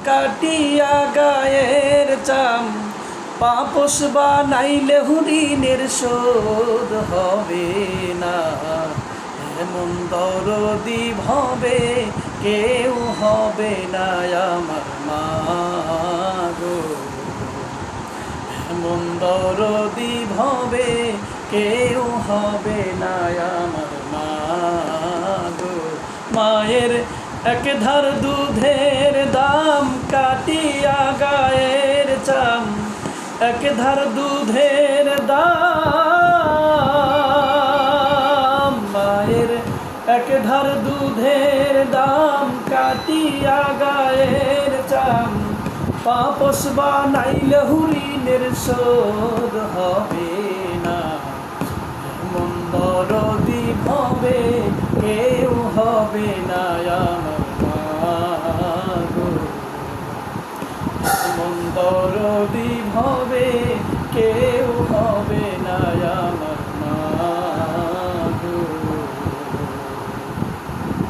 কাটিয়া গায়ের চাম, পাপস বানাইলে ঋণের শোধ হবে না। এমন দরদি ভবে কেউ হবে না আমার মা গো। এমন দরদি ভবে কেউ হবে না আমার মা গো। মায়ের এক ধার দুধের দাম, কাটিয়া গায়ের চাম, এক ধার দুধের দাম, মায়ের এক ধার দুধের দাম, কাটিয়া গায়ের চাম, পাপস বানাইলে ঋণের শোধ হবে না। এমন দরদি ভবে কেউ হবে না আমার মা গো। এমন দরদি ভবে কেউ